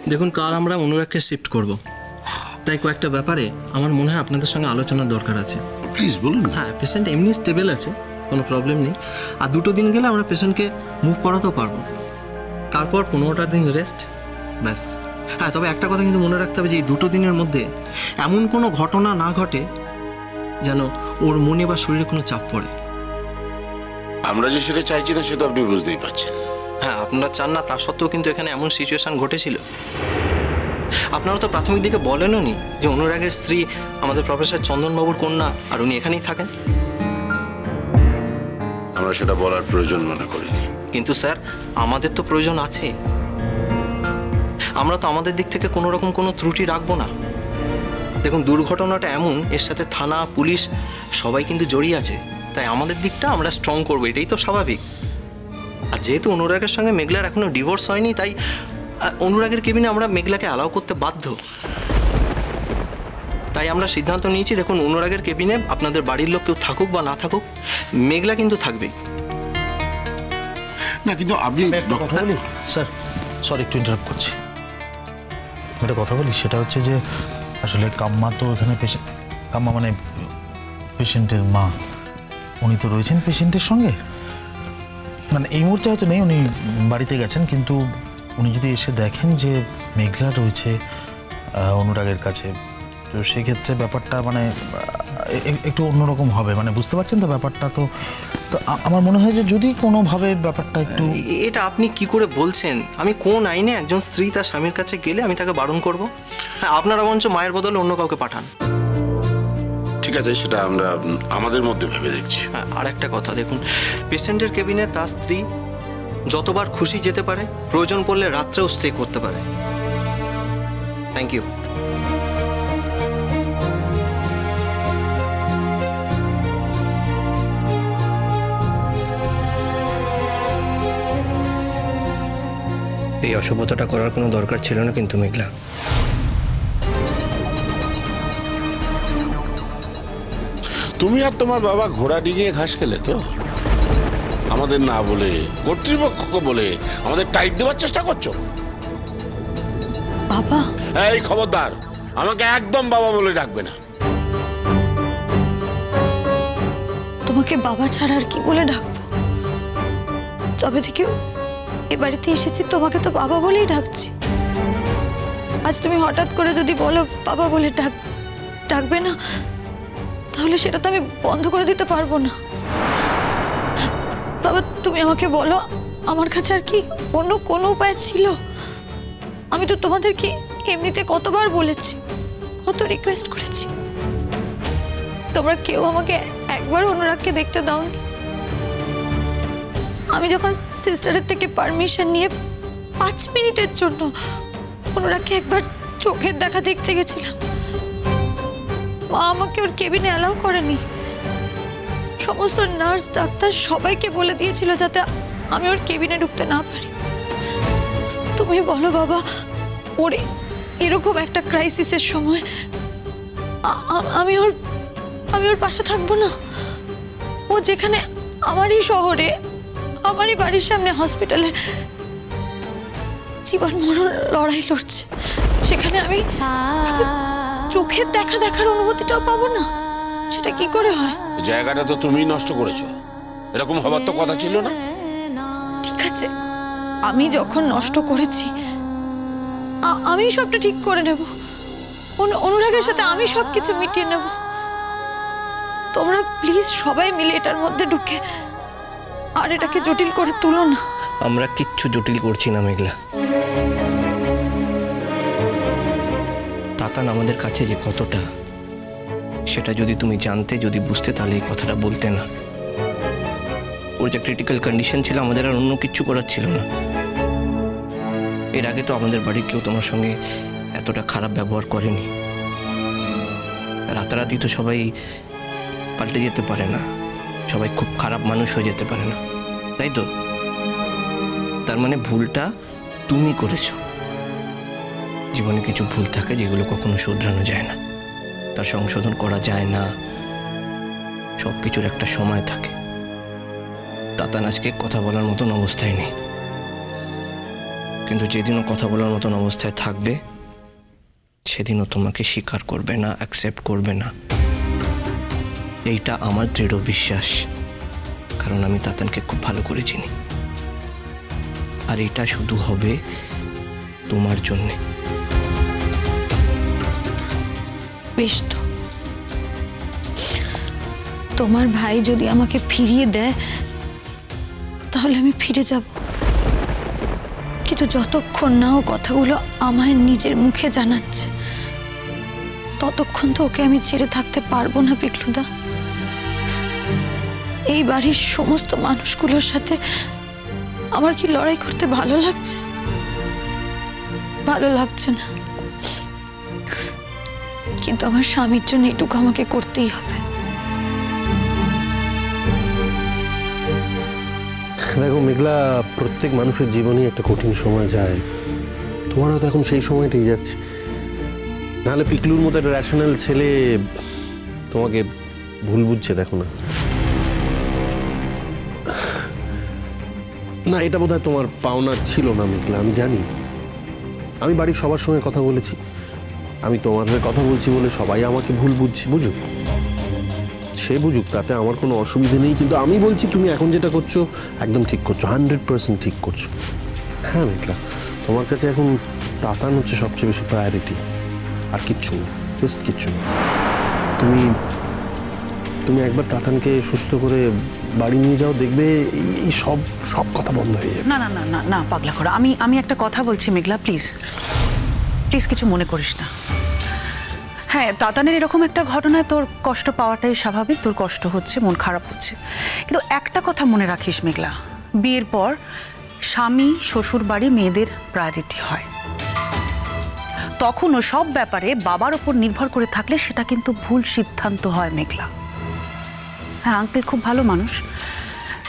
দেখুন, কাল আমরা অনুরাগকে শিফট করব, তাই কয়েকটা ব্যাপারে আমার মনে হয় আপনাদের সঙ্গে আলোচনার দরকার আছে। প্লিজ বলুন। হ্যাঁ, পেশেন্ট এমনি স্টেবল আছে, কোনো প্রবলেম নেই। আর 2 দিন গেলে আমরা পেশেন্টকে মুভ করাতেও পারবো। তারপর 15টা দিন রেস্ট, ব্যাস। হ্যাঁ, তবে একটা কথা কিন্তু মনে রাখতে হবে যে এই 2 দিনের মধ্যে এমন কোনো ঘটনা না ঘটে যেন ওর মনে বা শরীরে কোনো চাপ পড়ে। আমরা যে সেটা চাইছি না সেটা আপনি বুঝতেই পারছেন। হ্যাঁ, আপনারা চান না, তা সত্ত্বেও কিন্তু এখানে এমন সিচুয়েশন ঘটেছিল। আপনারা তো প্রাথমিক দিকে বলেনও নি যে অনুরাগের স্ত্রী আমাদের প্রফেসর চন্দনবাবুর কন্যা, আর উনি এখানেই থাকেন। আমরা সেটা বলার প্রয়োজন মনে করিনি। কিন্তু স্যার, আমাদের তো প্রয়োজন আছে। আমরা তো আমাদের দিক থেকে কোনো রকম কোনো ত্রুটি রাখবো না। দেখুন, দুর্ঘটনাটা এমন, এর সাথে থানা, পুলিশ সবাই কিন্তু জড়িয়ে আছে, তাই আমাদের দিকটা আমরা স্ট্রং করবো, এটাই তো স্বাভাবিক। আর যেহেতু অনুরাগের সঙ্গে মেঘলার এখনো ডিভোর্স হয়নি, তাই অনুরাগের কেবিনে আমরা মেঘলাকে অ্যালাউ করতে বাধ্য। তাই আমরা সিদ্ধান্ত নিয়েছি, দেখুন, অনুরাগের কেবিনে আপনাদের বাড়ির লোক কেউ থাকুক বা না থাকুক, মেঘলা কিন্তু থাকবেই। না, কিন্তু আপনি কথা বলি স্যার, সরি একটু ইন্টারাপ্ট করছি। একটা কথা বলি, সেটা হচ্ছে যে আসলে কাম্মা তো এখানে কাম্মা মানে পেশেন্টের মা, উনি তো রয়েছেন পেশেন্টের সঙ্গে। মানে এই মুহূর্তে হয়তো নেই, উনি বাড়িতে গেছেন, কিন্তু উনি যদি এসে দেখেন যে মেঘলা রয়েছে অনুরাগের কাছে, তো সেক্ষেত্রে ব্যাপারটা মানে একটু অন্যরকম হবে। মানে বুঝতে পারছেন তো ব্যাপারটা? তো আমার মনে হয় যে যদি কোনোভাবে ব্যাপারটা একটু... এটা আপনি কি করে বলছেন? আমি কোন আইনে একজন স্ত্রী তার স্বামীর কাছে গেলে আমি তাকে বারণ করব? হ্যাঁ, আপনারা বরঞ্চ মায়ের বদলে অন্য কাউকে পাঠান। ঠিক আছে, সেটা আমরা আমাদের মধ্যে ভেবে দেখছি। হ্যাঁ, আর একটা কথা, দেখুন, পেশেন্টের কেবিনে তার স্ত্রী যতবার খুশি যেতে পারে, প্রয়োজন পড়লে রাত্রেও স্টে করতে পারে। Thank you. এই অসভ্যতাটা করার কোনো দরকার ছিল না কিন্তু মেঘলা। তুমি আর তোমার বাবা ঘোড়া ডিঙিয়ে ঘাস খেলে তো, আমাদের না বলে, কর্তৃপক্ষকে বলে আমাদের টাইট দেওয়ার চেষ্টা করছো। বাবা, এই খবরদার, আমাকে একদম বাবা বলে ডাকবে না। তোমাকে বাবা ছাড়া আর কি বলে ডাকবো? তবে থেকে এ বাড়িতে এসেছি তোমাকে তো বাবা বলেই ডাকছি। আজ তুমি হঠাৎ করে যদি বলো বাবা বলে ডাকবে না, তাহলে সেটা তো আমি বন্ধ করে দিতে পারবো না। বাবা, তুমি আমাকে বলো, আমার কাছে আর কি অন্য কোনো উপায় ছিল? আমি তো তোমাদেরকে এমনিতে কতবার বলেছি, কত রিকোয়েস্ট করেছি, তোমরা কেউ আমাকে একবার অনুরাগকে দেখতে দাওনি। আমি যখন সিস্টারের থেকে পারমিশন নিয়ে 5 মিনিটের জন্য অনুরাগকে একবার চোখের দেখা দেখতে গেছিলাম, মা আমাকে ওর কেবিনে অ্যালাউ করেনি। সমস্ত নার্স, ডাক্তার সবাইকে বলে দিয়েছিল যাতে আমি ওর কেবিনে ঢুকতে না পারি। তুমি বলো বাবা, ওর এরকম একটা ক্রাইসিসের সময় আমি ওর পাশে থাকবো না? ও যেখানে আমারই শহরে, আমারই বাড়ির সামনে হসপিটালে জীবন মরণ লড়াই লড়ছে, সেখানে আমি চোখের দেখার অনুমতিটাও পাবো না? সেটা কি করে হয়? জায়গাটা তো তুমি নষ্ট করেছো, এরকম হবার তো কথা ছিল না। ঠিক আছে, আমি যখন নষ্ট করেছি আমি সবটা ঠিক করে নেব, অনুরাগের সাথে আমি সবকিছু মিটিয়ে নেব। তোমরা প্লিজ সবাই মিলে এটার মধ্যে ঢুকে আর এটাকে জটিল করে তুলো না। আমরা কিচ্ছু জটিল করছি না মেঘলা। তাতান আমাদের কাছে যে কতটা, সেটা যদি তুমি জানতে, যদি বুঝতে, তাহলে এই কথাটা বলতে না। ওর যে ক্রিটিক্যাল কন্ডিশন ছিল, আমাদের আর অন্য কিচ্ছু করার ছিল না। এর আগে তো আমাদের বাড়ির কেউ তোমার সঙ্গে এতটা খারাপ ব্যবহার করেনি। রাতারাতি তো সবাই পাল্টে যেতে পারে না, সবাই খুব খারাপ মানুষ হয়ে যেতে পারে না, তাই তো? তার মানে ভুলটা তুমি করেছো। জীবনে কিছু ভুল থাকে যেগুলো কখনো শোধরানো যায় না, তার সংশোধন করা যায় না। সব কিছুর একটা সময় থাকে। তাতান আজকে কথা বলার মতন অবস্থায় নেই, কিন্তু যেদিনও কথা বলার মতন অবস্থায় থাকবে সেদিনও তোমাকে স্বীকার করবে না, অ্যাকসেপ্ট করবে না। এইটা আমার দৃঢ় বিশ্বাস, কারণ আমি তাতানকে খুব ভালো করে চিনি। আর এটা শুধু হবে তোমার জন্যে। বেশ তো, তোমার ভাই যদি আমাকে ফিরিয়ে দেয় তাহলে আমি ফিরে যাব, কিন্তু যতক্ষণ না ও কথাগুলো আমায় নিজের মুখে জানাচ্ছে ততক্ষণ তো ওকে আমি ছেড়ে থাকতে পারবো না পিকলুদা। এই বাড়ির সমস্ত মানুষগুলোর সাথে আমার কি লড়াই করতে ভালো লাগছে? ভালো লাগছে না, কিন্তু আমার স্বামীর জন্য এটুকু আমাকে করতেই হবে। দেখো মেঘলা, প্রত্যেক মানুষের জীবনে একটা কঠিন সময় যায়, তোমারও তো এখন সেই সময়টাই যাচ্ছে। নাহলে পিকলুর মতো একটা র্যাশনাল ছেলে তোমাকে ভুল বুঝছে, দেখো না। না, এটা বোধহয় তোমার পাওনা ছিল না মেঘলা, আমি জানি। আমি বাড়ির সবার সঙ্গে কথা বলেছি, আমি তোমার হয়ে কথা বলছি বলে সবাই আমাকে ভুল বুঝছি, বুঝুক, সে বুঝুক, তাতে আমার কোনো অসুবিধা নেই। কিন্তু আমি বলছি তুমি এখন যেটা করছো একদম ঠিক করছো, 100% ঠিক করছো। হ্যাঁ মেঘলা, তোমার কাছে এখন তাতান হচ্ছে সবচেয়ে বেশি প্রায়োরিটি, আর কিচ্ছু না, জাস্ট কিচ্ছু না। তুমি একবার তাতানকে সুস্থ করে বাড়ি নিয়ে যাও, দেখবে এই সব কথা বন্ধ হয়ে যাবে। না না না না না পাগলা করা, আমি একটা কথা বলছি মেঘলা, প্লিজ প্লিজ কিছু মনে করিস না। হ্যাঁ, তাতানের এরকম একটা ঘটনায় তোর কষ্ট পাওয়াটাই স্বাভাবিক, তোর কষ্ট হচ্ছে, মন খারাপ হচ্ছে, কিন্তু একটা কথা মনে রাখিস মেঘলা, বিয়ের পর স্বামী শ্বশুর বাড়ি মেয়েদের প্রায়োরিটি হয়। তখনও সব ব্যাপারে বাবার ওপর নির্ভর করে থাকলে সেটা কিন্তু ভুল সিদ্ধান্ত হয় মেঘলা। হ্যাঁ, আঙ্কেল খুব ভালো মানুষ,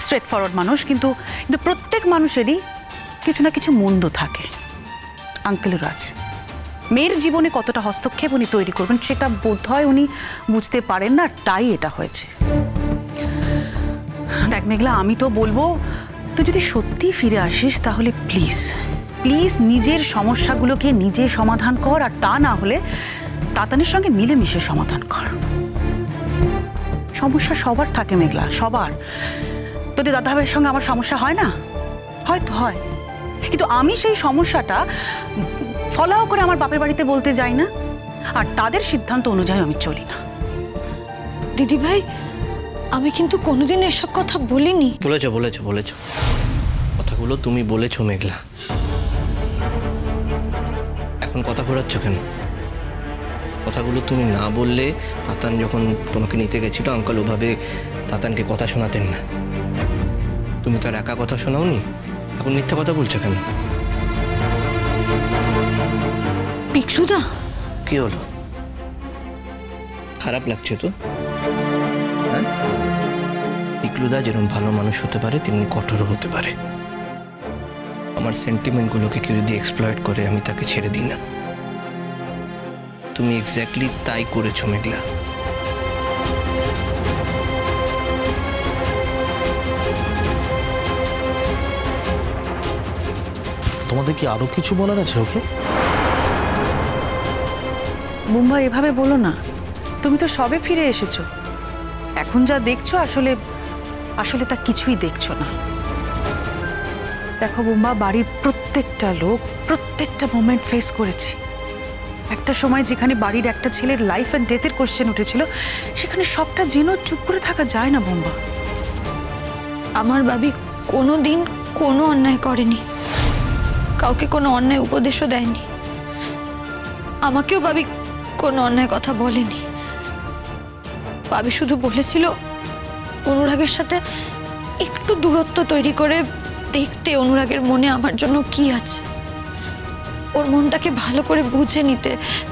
স্ট্রেট ফরওয়ার্ড মানুষ, কিন্তু প্রত্যেক মানুষেরই কিছু না কিছু মন্দ থাকে, আঙ্কেলেরও আছে। মেয়ের জীবনে কতটা হস্তক্ষেপ উনি তৈরি করবেন সেটা বোধহয় উনি বুঝতে পারেন না, তাই এটা হয়েছে। দেখ মেঘলা, আমি তো বলবো তুই যদি সত্যি ফিরে আসিস তাহলে প্লিজ প্লিজ নিজের সমস্যাগুলোকে নিজে সমাধান কর, আর তা না হলে তাতানের সঙ্গে মিলেমিশে সমাধান কর। সমস্যা সবার থাকে মেঘলা, সবার। তোদের দাদা ভাইয়ের সঙ্গে আমার সমস্যা হয় না? হয়তো হয়, কিন্তু আমি সেই সমস্যাটা ফলাও করে আমার বাপের বাড়িতে বলতে যাই না, আর তাদের সিদ্ধান্ত অনুযায়ী আমি চলি না। দিদি ভাই, আমি কিন্তু কোনোদিন এসব কথা বলিনি। বলেছো বলেছো বলেছো, কথাগুলো তুমি বলেছো মেঘলা। এখন কথা ঘোরাচ্ছ কেন? কথাগুলো তুমি না বললে তাতান যখন তোমাকে নিতে গেছিল আঙ্কেল ওভাবে তাতানকে কথা শোনাতেন না। তুমি তার একা কথা শোনাওনি, এখন মিথ্যা কথা বলছো কেন? পিকলুদা, কি হলো? খারাপ লাগছে তো? হ্যাঁ, পিকলুদা যেরকম ভালো মানুষ হতে পারে তেমনি কঠোরও হতে পারে। আমার সেন্টিমেন্টগুলোকে কেউ যদি এক্সপ্লয়েট করে আমি তাকে ছেড়ে দিই না। তুমি এক্স্যাক্টলি তাই করেছো মেঘলা। তোমাদের কি আরো কিছু বলার আছে ওকে? বুম্বা, এভাবে বলো না, তুমি তো সবে ফিরে এসেছো, এখন যা দেখছো আসলে তা কিছুই দেখছো না। দেখো বুম্বা, বাড়ির প্রত্যেকটা লোক প্রত্যেকটা মোমেন্ট ফেস করেছি। একটা সময় যেখানে বাড়ির একটা ছেলের লাইফ অ্যান্ড ডেথের কোশ্চেন উঠেছিল, সেখানে সবটা জেনেও চুপ করে থাকা যায় না বুম্বা। আমার বাবি কোনো দিন কোনো অন্যায় করেনি, কাউকে কোনো অন্যায় উপদেশও দেয়নি। আমাকেও বাবি কোনো অন্যায় কথা বলেনি। বাবি শুধু বলেছিল অনুরাগের সাথে একটু দূরত্ব তৈরি করে দেখতে অনুরাগের মনে আমার জন্য কি আছে, ওর মনটাকে ভালো করে বুঝে নিতে,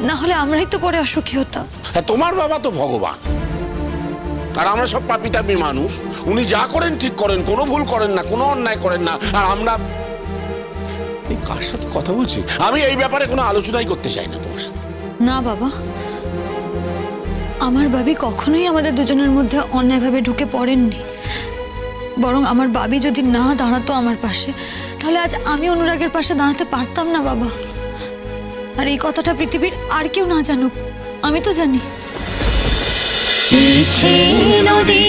না হলে আমরাই তো পরে অসুখী হতাম। তোমার বাবা তো ভগবান, আর আমরা সব পাপী তাপী মানুষ। উনি যা করেন ঠিক করেন, কোনো ভুল করেন না, কোনো অন্যায় করেন না। আর আমরা এই কার সাথে কথা বলছি? আমি এই ব্যাপারে কোনো আলোচনাই করতে চাই না তোমার সাথে। না বাবা, আমার বাবি কখনোই আমাদের দুজনের মধ্যে অন্যায়ভাবে ঢুকে পড়েননি। বরং আমার বাবি যদি না দাঁড়াতো আমার পাশে, তাহলে আজ আমি অনুরাগের পাশে দাঁড়াতে পারতাম না বাবা। আর এই কথাটা পৃথিবীর আর কেউ না জানুক, আমি তো জানি। নদী